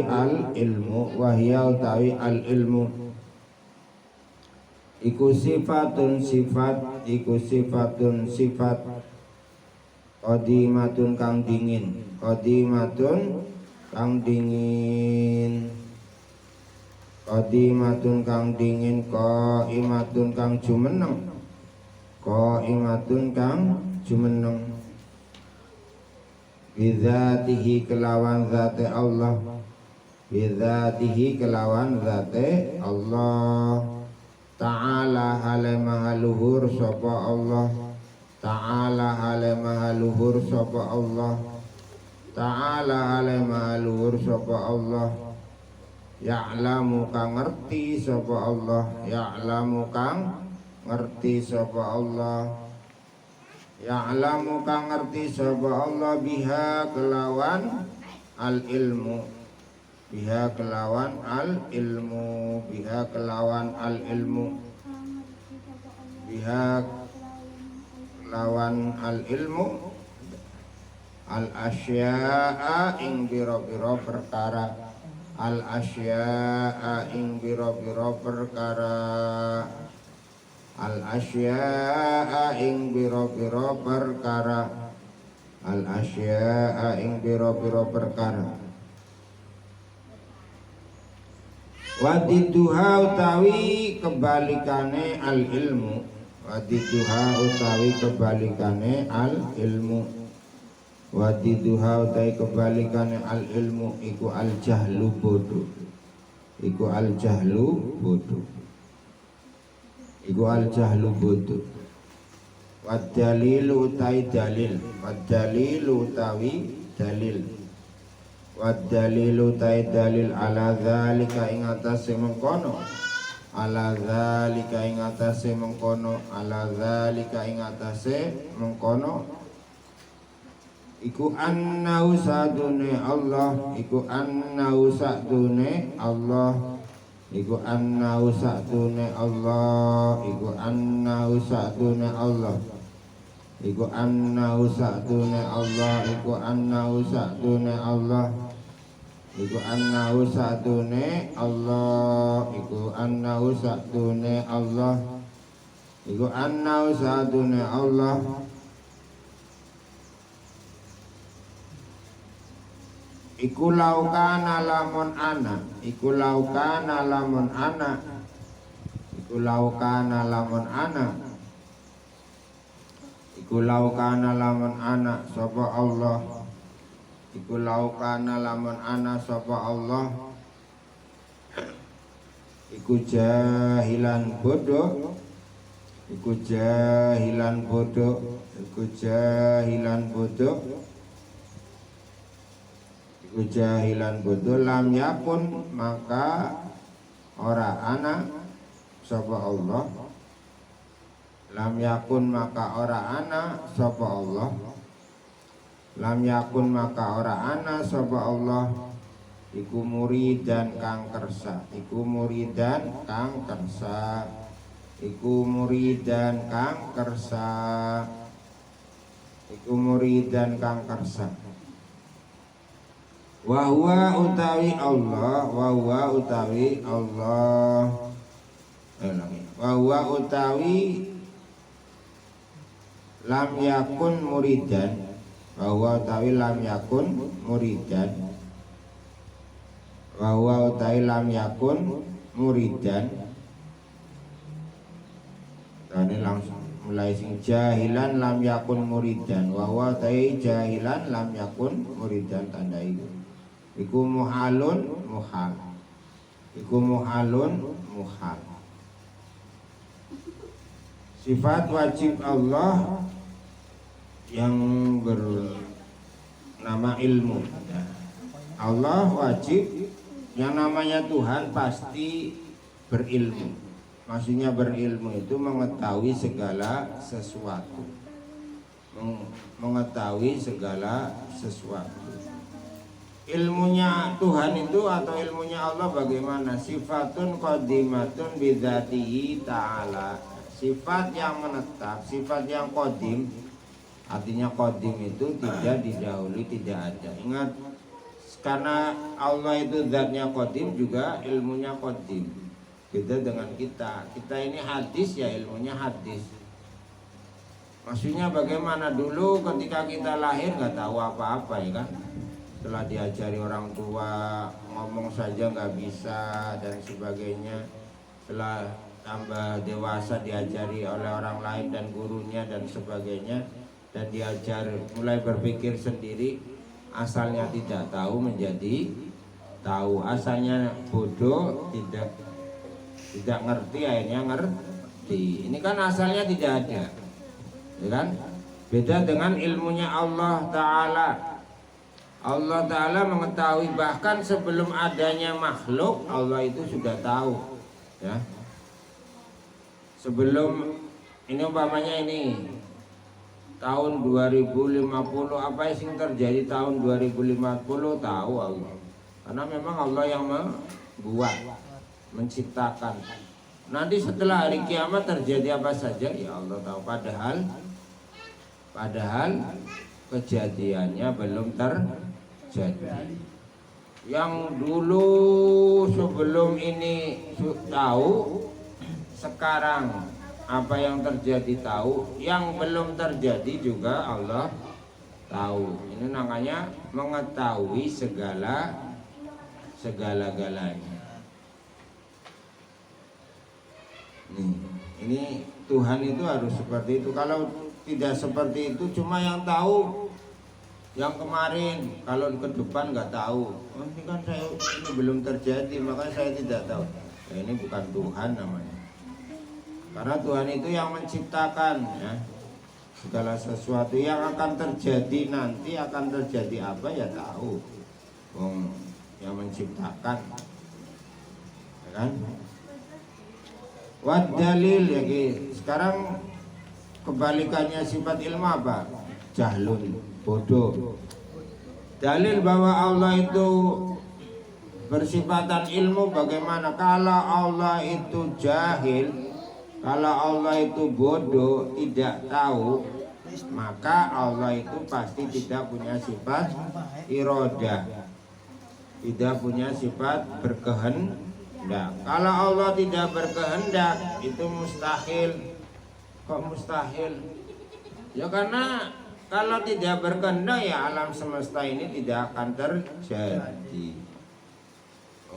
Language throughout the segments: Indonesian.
al ilmu wahya utawi al ilmu iku sifatun sifat qadimatun kang dingin qadimatun kang dingin qaimatun kang jumeneng bidzatihi kelawan zate Allah ta'ala hale mahaluhur sapa Allah ya'lamu kang ngerti sapa Allah biha kelawan al ilmu al asya'a ing biro-biro perkara wadiduha utawi kebalikane al ilmu iku al jahlu bodoh wadalilu utawi dalil ala zalika ing atase mengkono iku annahu sadune Allah iku laukana lamun ana sapa Allah iku jahilan bodoh lam yakun maka ora ana sapa Allah iku muridan kang kersa wa huwa utawi Allah wa huwa utawi lam yakun muridan ini langsung mulai sing jahilan lam yakun muridan wa huwa utawi jahilan lam yakun muridan tandai iku muhalun muhal sifat wajib Allah yang bernama ilmu. Allah wajib, yang namanya Tuhan pasti berilmu. Maksudnya berilmu itu mengetahui segala sesuatu, Ilmunya Tuhan itu atau ilmunya Allah bagaimana? Sifatun qadimatun bidzatihi ta'ala. Sifat yang menetap, sifat yang qadim. Artinya qadim itu tidak didahului, tidak ada. Ingat, karena Allah itu zatnya qadim juga ilmunya qadim. Beda dengan kita. Kita ini hadis ya ilmunya hadis. Maksudnya bagaimana dulu ketika kita lahir nggak tahu apa-apa ya kan. Setelah diajari orang tua ngomong saja nggak bisa dan sebagainya. Setelah tambah dewasa diajari oleh orang lain dan gurunya dan sebagainya, dan diajar mulai berpikir sendiri. Asalnya tidak tahu menjadi tahu, asalnya bodoh tidak ngerti akhirnya ngerti. Ini kan asalnya tidak ada, ya kan? Beda dengan ilmunya Allah Ta'ala. Allah Ta'ala mengetahui bahkan sebelum adanya makhluk, Allah itu sudah tahu, ya. Sebelum ini umpamanya ini tahun 2050 apa yang terjadi tahun 2050 tahu Allah. Karena memang Allah yang membuat, menciptakan. Nanti setelah hari kiamat terjadi apa saja ya Allah tahu. Padahal kejadiannya belum terjadi. Yang dulu sebelum ini tahu, sekarang apa yang terjadi tahu, yang belum terjadi juga Allah tahu. Ini namanya mengetahui segala-galanya. Ini Tuhan itu harus seperti itu. Kalau tidak seperti itu, cuma yang tahu yang kemarin, kalau ke depan nggak tahu. Oh, ini kan ini belum terjadi, makanya saya tidak tahu. Ya, ini bukan Tuhan namanya. Karena Tuhan itu yang menciptakan, ya. Segala sesuatu yang akan terjadi nanti akan terjadi apa ya tahu. Yang menciptakan, ya kan? Wad dalil ya. Sekarang kebalikannya sifat ilmu apa? Jahlun, bodoh. Dalil bahwa Allah itu bersifatan ilmu bagaimana? Kalau Allah itu jahil, kalau Allah itu bodoh, tidak tahu, maka Allah itu pasti tidak punya sifat irodah, tidak punya sifat berkehendak. Kalau Allah tidak berkehendak, itu mustahil. Kok mustahil? Ya karena kalau tidak berkehendak ya alam semesta ini tidak akan terjadi.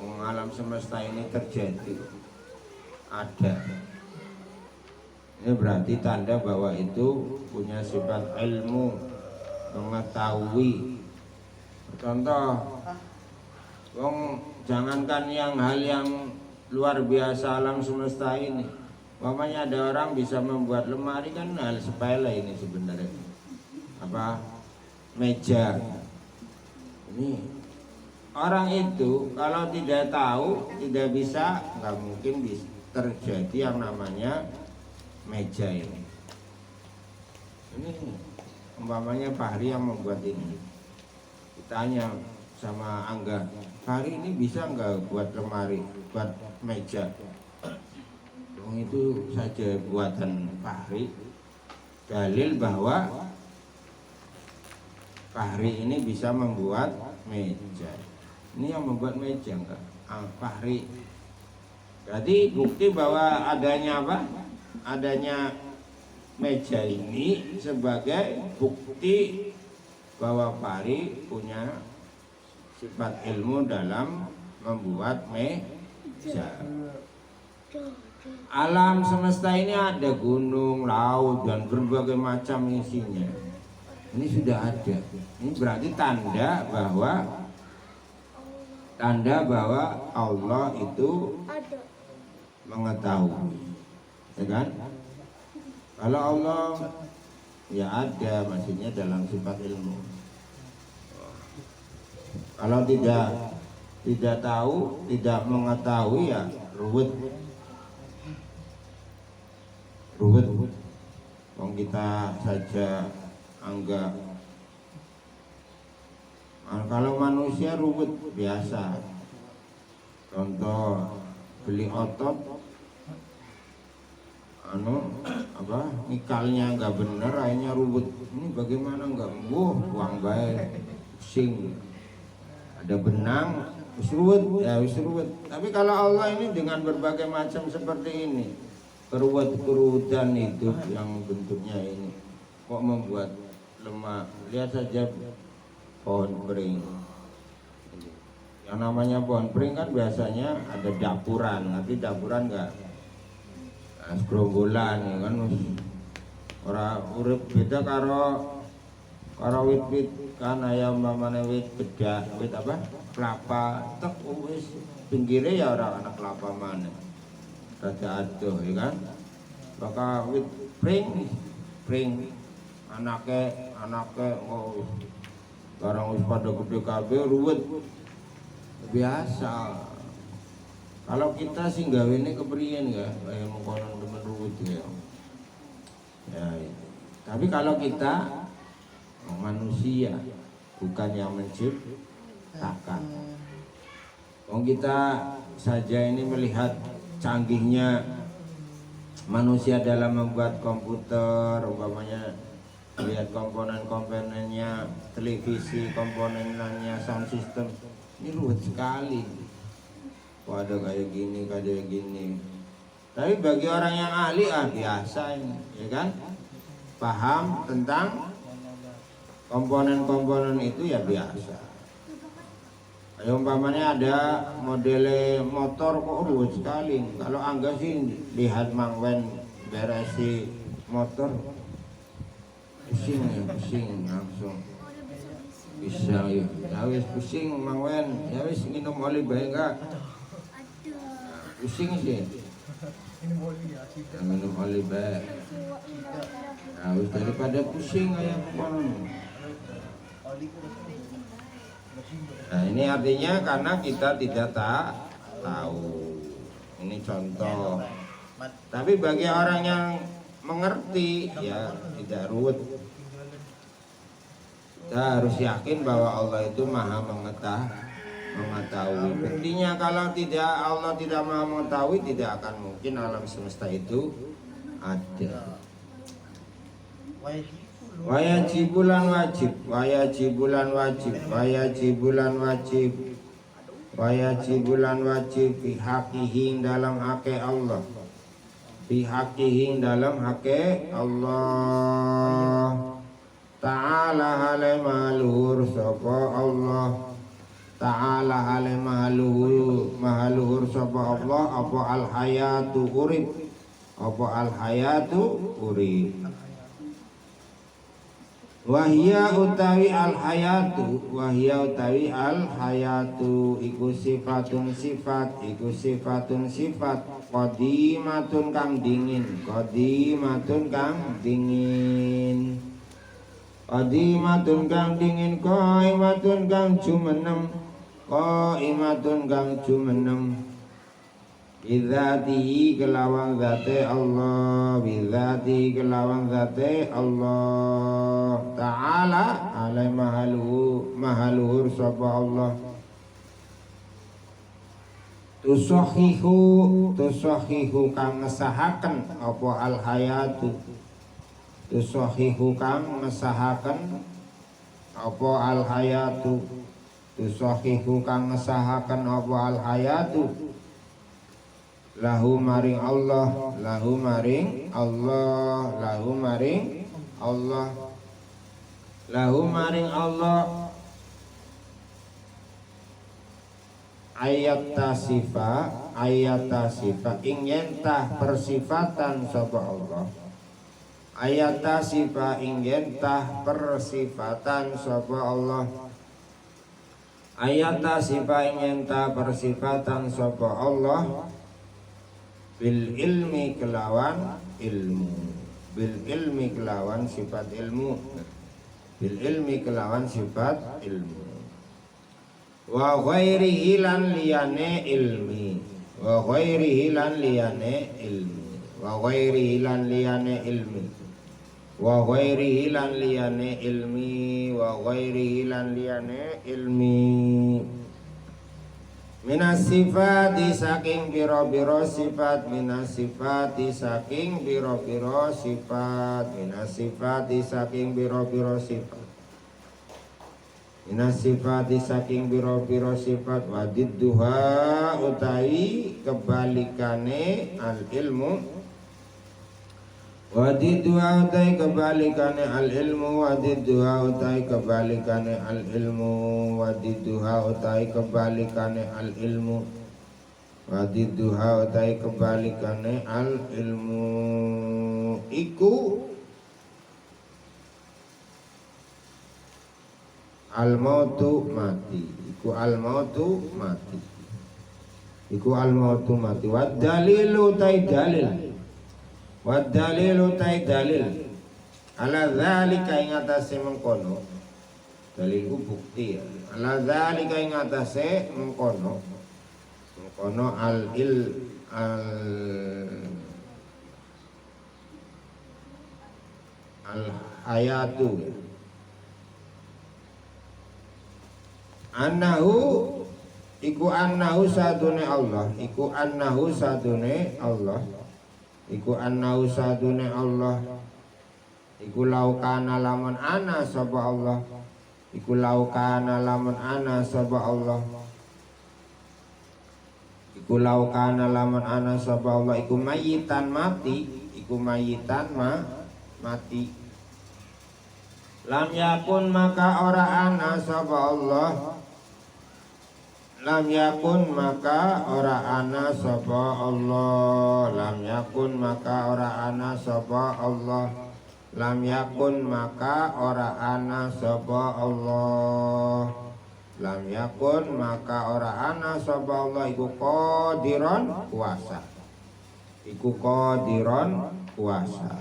Alam semesta ini terjadi, ada. Ini berarti tanda bahwa itu punya sifat ilmu, mengetahui. Contoh, jangankan yang hal yang luar biasa alam semesta ini. Umpamanya ada orang bisa membuat lemari, kan hal sepele ini sebenarnya. Apa? Meja. Ini orang itu kalau tidak tahu, tidak bisa, nggak mungkin bisa terjadi yang namanya meja ini. Ini umpamanya Fahri yang membuat ini. Ditanya sama Angga, Fahri ini bisa nggak buat lemari, buat meja? Itu saja buatan Fahri. Dalil bahwa Fahri ini bisa membuat meja. Ini yang membuat meja enggak? Fahri. Berarti bukti bahwa adanya apa? Adanya meja ini sebagai bukti bahwa Fahri punya sifat ilmu dalam membuat meja. Alam semesta ini ada gunung, laut, dan berbagai macam isinya. Ini sudah ada. Ini berarti tanda bahwa Allah itu mengetahui, ya kan? Kalau Allah ya ada, maksudnya dalam sifat ilmu. Kalau tidak tahu, tidak mengetahui ya ruwet. Wong kita saja anggap. Kalau manusia ruwet biasa. Contoh beli otot, nikalnya nggak bener, akhirnya ruwet. Ini bagaimana nggak? Buang baik, pusing. ada benang, wis ruwet, ya wis ruwet. Tapi kalau Allah ini dengan berbagai macam seperti ini, keruwetan hidup yang bentuknya ini, kok membuat lemah. Lihat saja pohon pering. Yang namanya pohon pring kan biasanya ada dapuran, nanti dapuran enggak gerombolan ya kan, ora urip beda karo wit-wit kan, ayam mamane wit bedak, wit apa kelapa tek wis pinggire ya ora ana kelapa maneh rada adoh ya kan. Maka wit pring anake oh barang wis pada gede kabeh ruwet biasa. Kalau kita sih gawene kepriyen ya, kayak mengkonon temen ruwet ya. Ya, tapi kalau kita manusia bukan yang menciptakan. Kita saja ini melihat canggihnya manusia dalam membuat komputer, umpamanya lihat komponen-komponennya, televisi, komponennya, sound system, ini ruwet sekali. Ada kayak gini. Tapi bagi orang yang ahli biasa ini, ya kan? Paham tentang komponen-komponen itu ya biasa. Kayak umpamanya ada model motor kok ruwet sekali. Kalau Angga sih lihat Mang Wen beresi motor, pusing langsung. Bisa ya, wis pusing Mang Wen, ya wis minum oli bae enggak? Pusing sih. Minum oli bae. Nah, daripada pusing kayak kono. Nah, ini artinya karena kita tidak tahu. Ini contoh. Tapi bagi orang yang mengerti ya tidak ruwet. Kita harus yakin bahwa Allah itu Maha mengetahui. Intinya kalau Allah tidak Maha mengetahui, tidak akan mungkin alam semesta itu ada. Wayajibulan wajib bihaqihi dalam hake Allah, bihaqihi dalam hake Allah ta'ala hale maluhur sapa Allah ta'ala hale maluhur sapa Allah apa al hayatu urip wahia utawi al hayatu iku sifatun sifat qadimatun kang dingin qadimatun qaimatun kang jumenem bidzatihi kelawan zate Allah ta'ala alai mahaluhur sapa Allah tusahihu kang ngesahaken apa al hayatu tusahihu kang ngesahaken apa al hayatu tusahihu kang ngesahaken apa al hayatu lahu maring Allah ayat tasifa ingin tah persifatan sapa Allah ayat tasifa ingin tah persifatan sapa Allah ayat tasifa ingin tah persifatan sapa Allah bil ilmi kelawan sifat ilmu wa ghairihi lan liyane ilmi minasifati saking biro-biro sifat Minas sifati saking biro-biro sifat wadidduha utawi kebalikane al ilmu wadidduha utai kebalikane al ilmu wadidduha utai kebalikane al ilmu wadidduha utai kebalikane al ilmu wadidduha utai kebalikane al ilmu iku al mautu mati iku al mautu mati iku al mautu mati wad dalilu utai dalil wad dalilu utai dalil ala dzalika ing atase mengkono dalil bukti ya. Ala dzalika ing atase mengkono al hayatu annahu iku annahu sadune Allah iku annahu sadune Allah iku annahu sadune Allah iku laukana lamun ana sapa Allah iku laukana lamun ana sapa Allah iku laukana lamun ana sapa Allah iku mayitan mati iku mayitan mati lam yakun maka ora ana sapa Allah lam yakun maka ora ana sapa Allah lam yakun maka ora ana sapa Allah lam yakun maka ora ana sapa Allah lam yakun maka ora ana sapa Allah iku qadiron kuasa iku qadiron kuasa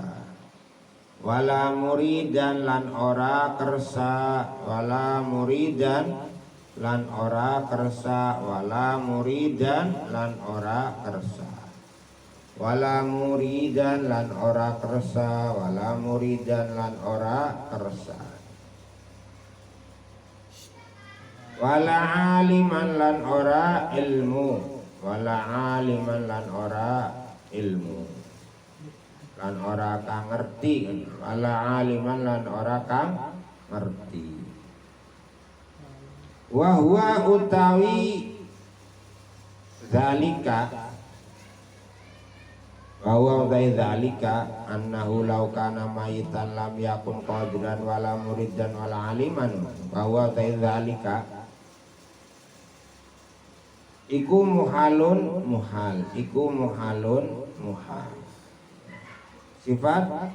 wala muridan lan ora kersa wala muridan lan ora kersa wala muridan lan ora kersa wala muridan lan ora kersa wala muridan lan ora kersa wala aliman lan ora ilmu wala aliman lan ora ilmu lan ora kang ngerti wala aliman lan ora kang ngerti wa huwa utawi zalika wa huwa utawi zalika annahu law kana mayitan lam yakun qadiran wala muridan wala aliman wa huwa utawi zalika iku muhalun muhal iku muhalun muhal sifat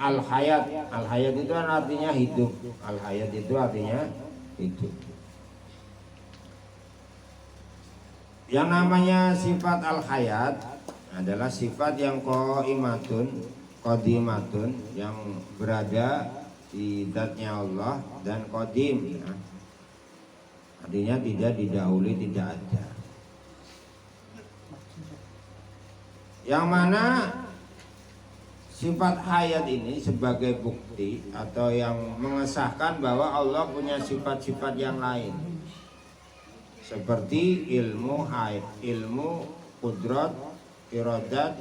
al hayat itu kan artinya hidup al hayat itu artinya hidup. Yang namanya sifat al-hayat adalah sifat yang qadimatun yang berada di zatnya Allah dan qadim ya. Artinya tidak didahului, tidak ada. Yang mana sifat hayat ini sebagai bukti atau yang mengesahkan bahwa Allah punya sifat-sifat yang lain. Seperti ilmu haid, ilmu kudrat, iradat,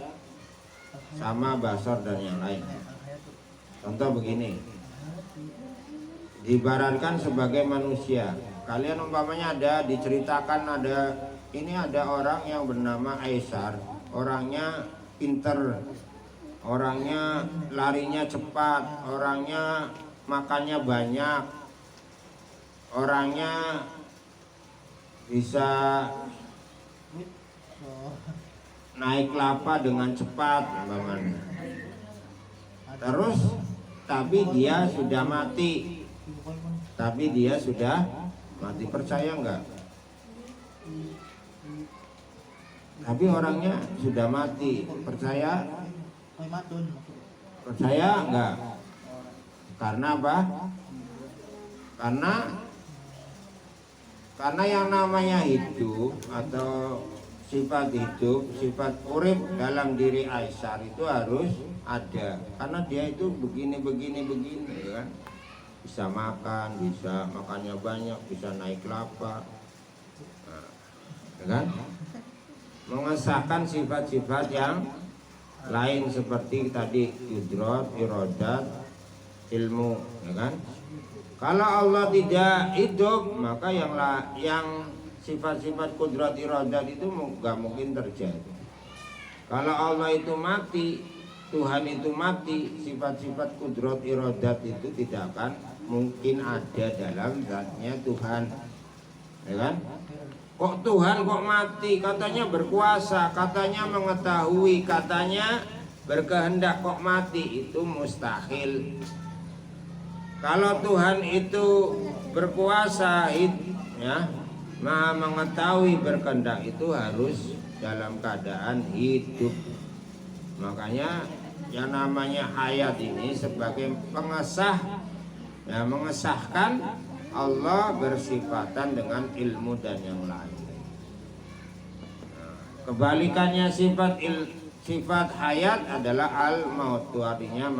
sama basar dan yang lain. Contoh begini, diibaratkan sebagai manusia. Kalian umpamanya diceritakan ada orang yang bernama Aisar, orangnya pinter, orangnya larinya cepat, orangnya makannya banyak, orangnya bisa naik kelapa dengan cepat umpamanya. Terus tapi dia sudah mati. Percaya enggak? Tapi orangnya sudah mati. Percaya enggak? Karena apa? Karena yang namanya hidup atau sifat hidup, sifat urip dalam diri Aisyah itu harus ada. Karena dia itu begini kan. Bisa makan, bisa makannya banyak, bisa naik kelapa. Nah, kan? Mengesahkan sifat-sifat yang lain seperti tadi kudrat, iradat, ilmu, ya kan? Kalau Allah tidak hidup, maka yang sifat-sifat kudrat iradat itu nggak mungkin terjadi. Kalau Allah itu mati, Tuhan itu mati, sifat-sifat kudrat iradat itu tidak akan mungkin ada dalam zatnya Tuhan, ya kan? Kok Tuhan kok mati? Katanya berkuasa, katanya mengetahui, katanya berkehendak, kok mati? Itu mustahil. Kalau Tuhan itu berkuasa, ya, Maha mengetahui, berkehendak, itu harus dalam keadaan hidup. Makanya yang namanya hayat ini sebagai pengesah, ya, mengesahkan Allah bersifatan dengan ilmu dan yang lain. Kebalikannya sifat hayat adalah al-maut, artinya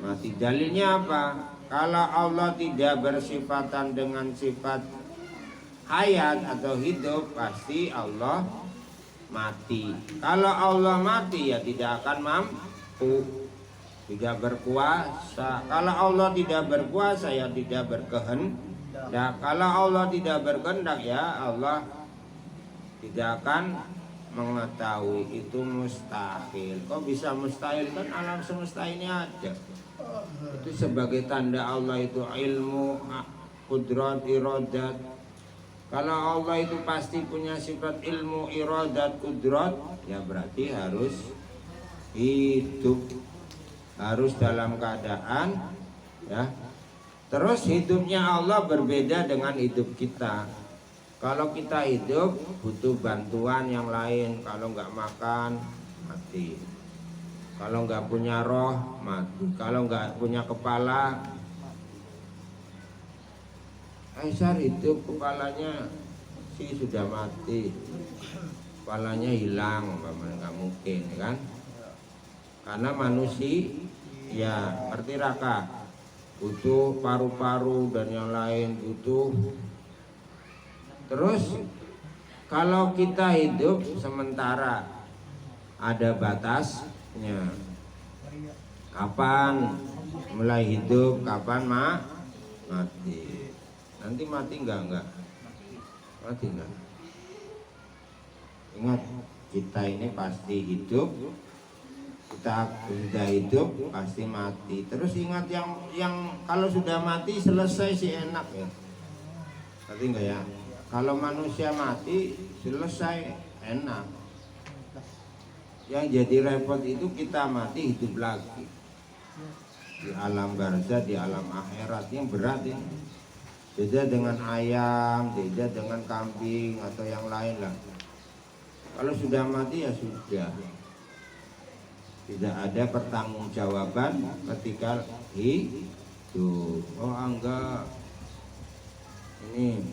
mati. Dalilnya apa? Kalau Allah tidak bersifatan dengan sifat hayat atau hidup, pasti Allah mati. Kalau Allah mati, ya tidak akan mampu, tidak berkuasa. Kalau Allah tidak berkuasa, ya tidak berkehendak. Kalau Allah tidak berkehendak, ya Allah tidak akan mengetahui. Itu mustahil. Kok bisa mustahil? Kan alam semesta ini ada. Itu sebagai tanda Allah itu ilmu, kudrat, iradat. Kalau Allah itu pasti punya sifat ilmu, iradat, kudrat, ya berarti harus hidup, harus dalam keadaan, ya. Terus hidupnya Allah berbeda dengan hidup kita. Kalau kita hidup butuh bantuan yang lain. Kalau nggak makan, mati. Kalau nggak punya roh, mati. Kalau nggak punya kepala, Aisyah hidup, kepalanya sih sudah mati, kepalanya hilang, nggak mungkin, kan? Karena manusia, ya ngerti Raka, butuh paru-paru dan yang lain butuh. Terus kalau kita hidup sementara ada batasnya. Kapan mulai hidup, kapan mati. Nanti mati enggak? Mati enggak? Ingat, kita ini pasti hidup. Kita sudah hidup pasti mati. Terus ingat yang kalau sudah mati selesai sih enak, ya. Ngerti enggak ya? Kalau manusia mati selesai enak. Yang jadi repot itu kita mati hidup lagi. Di alam barzah, di alam akhirat yang berat ini. Beda dengan ayam, beda dengan kambing atau yang lain lah. Kalau sudah mati ya sudah. Tidak ada pertanggungjawaban ketika hidup. Oh enggak, ini